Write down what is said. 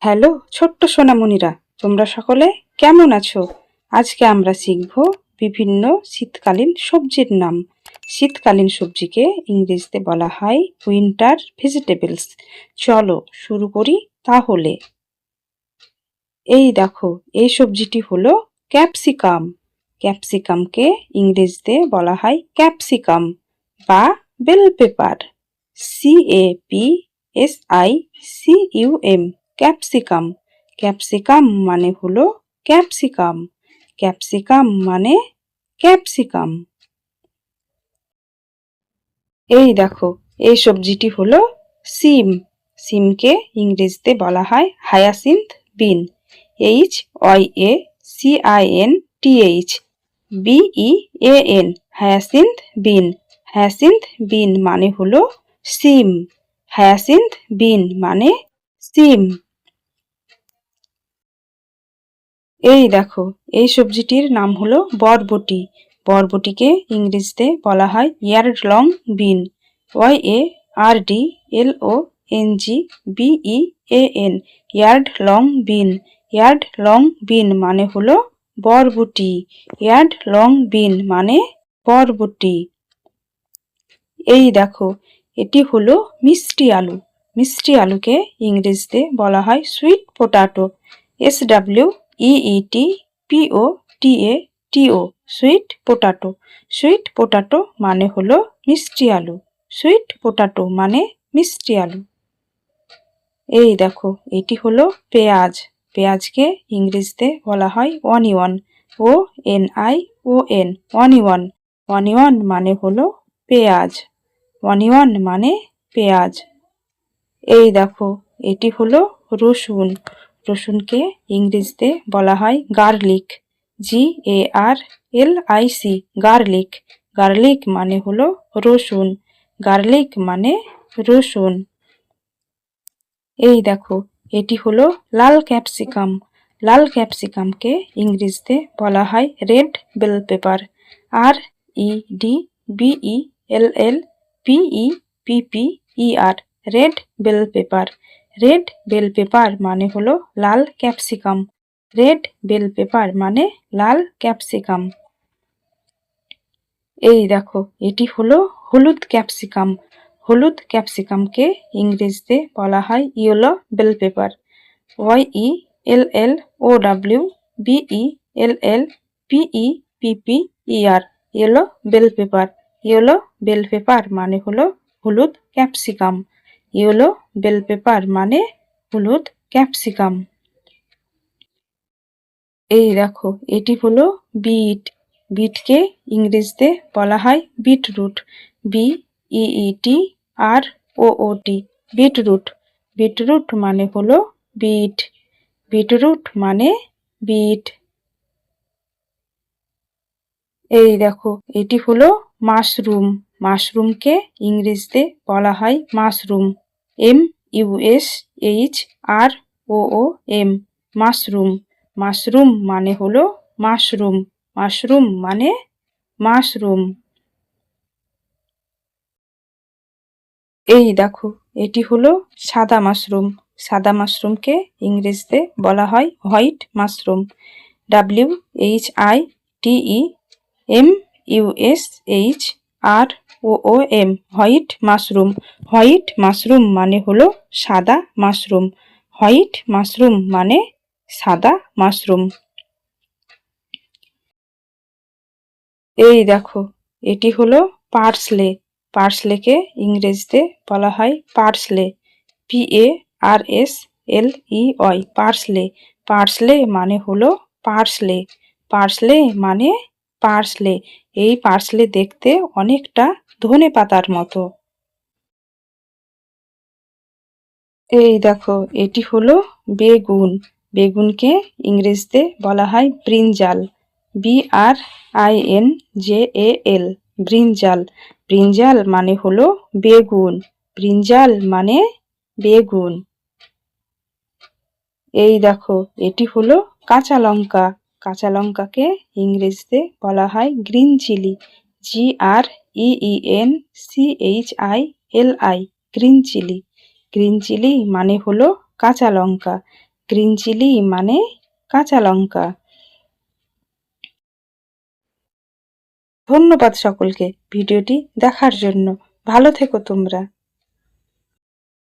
Hello ছোট্ট সোনামণিরা, তোমরা সকলে কেমন আছো? আজকে আমরা শিখব বিভিন্ন শীতকালীন সবজির নাম। শীতকালীন সবজিকে ইংরেজিতে বলা হয় উইন্টার ভেজিটেবলস। চলো শুরু করি তাহলে। এই দেখো, এই সবজিটি হলো ক্যাপসিকাম। ক্যাপসিকামকে ইংরেজিতে বলা হয় ক্যাপসিকাম বা bell pepper. CAPSICUM, capsicum. Capsicum মানে হলো ক্যাপসিকাম। ক্যাপসিকাম মানে ক্যাপসিকাম। এই দেখো, এই সবজিটি হলো সিম। সিমকে ইংরেজিতে বলা হয় হায়াসিন্থ বিন। HYACINTH BEAN, হায়াসিন্থ বিন। হায়াসিন্থ বিন মানে হলো সিম। হায়াসিন্থ বিন মানে সিম। এই দেখো, এই সবজিটির নাম হলো বরবটি। বরবটিকে ইংরেজিতে বলা হয় ইয়ার্ড লং বিন। YARDLONGBEAN, ইয়ার্ড লং বিন। ইয়ার্ড লং বিন মানে হলো বরবটি। ইয়ার্ড লং বিন মানে বরবটি। এই দেখো, এটি হলো মিষ্টি আলু। মিষ্টি আলুকে ইংরেজিতে বলা হয় সুইট পোটাটো। SWEET sweet পোটাটো। সুইট পোটাটো মানে হলো মিষ্টি আলু। সুইট পোটাটো মানে মিষ্টি আলু। এই দেখো, এটি হলো পেঁয়াজ। পেঁয়াজকে ইংরেজিতে বলা হয় অনিয়ন। ONION, onion. অনিয়ন মানে হলো পেঁয়াজ। অনিয়ন মানে পেঁয়াজ। এই দেখো, এটি হলো রসুন। রসুনকে ইংরেজিতে বলা হয় গার্লিক। GARLIC, garlic. গার্লিক মানে হলো রসুন। গার্লিক মানে রসুন। এই দেখো, এটি হলো লাল ক্যাপসিকাম। লাল ক্যাপসিকামকে ইংরেজিতে বলা হয় red bell pepper. REDBELLPEPPER, red bell pepper. Red bell pepper মানে হলো লাল ক্যাপসিকাম। রেড বেল পেপার মানে লাল ক্যাপসিকাম। এই দেখো, এটি হলো হলুদ ক্যাপসিকাম। হলুদ ক্যাপসিকামকে ইংরেজিতে বলা হয় yellow bell pepper. YELLOWBELLPEPPER, yellow bell pepper. Yellow bell pepper মানে হলো হলুদ ক্যাপসিকাম। ইয়েলো বেল পেপার মানে হলুদ ক্যাপসিকাম। এই দেখো, এটি হলো বিট। বিটকে ইংরেজিতে বলা হয় বিটরুট। BEETROOT, beetroot. বিটরুট মানে হলো বিট। বিটরুট মানে বিট। এই দেখো, এটি হলো মাশরুম। মাশরুমকে ইংরেজিতে বলা হয় মাশরুম। MUSHROOM, mushroom. মাশরুম মানে হলো মাশরুম। মাশরুম মানে মাশরুম। এই দেখো, এটি হলো সাদা মাশরুম। সাদা মাশরুমকে ইংরেজিতে বলা হয় white mushroom. WHITEMUSHROOM, white mushroom. White mushroom মানে হলো সাদা মাশরুম। হোয়াইট মাশরুম মানে সাদা মাশরুম। এই দেখো, এটি হলো পার্সলে। পার্সলেকে ইংরেজিতে বলা হয় পার্সলে। PARSLEY, parsley. পার্সলে মানে হলো পার্সলে। পার্সলে মানে পার্সলে। এই পার্সলে দেখতে অনেকটা ধনেপাতার মতো। এই দেখো, এটি হলো বেগুন। বেগুনকে ইংরেজিতে বলা হয় ব্রিনজাল। BRINJAL, ব্রিনজাল। ব্রিনজাল মানে হলো বেগুন। ব্রিনজাল মানে বেগুন। এই দেখো, এটি হলো কাঁচা লঙ্কা। কাঁচা লঙ্কাকে ইংরেজিতে বলা হয় green chilli. GREENCHILI, green chilli. Green chilli মানে হলো কাঁচা লঙ্কা। গ্রিন চিলি মানে কাঁচা লঙ্কা। ধন্যবাদ সকলকে ভিডিওটি দেখার জন্য। ভালো থেকো তোমরা।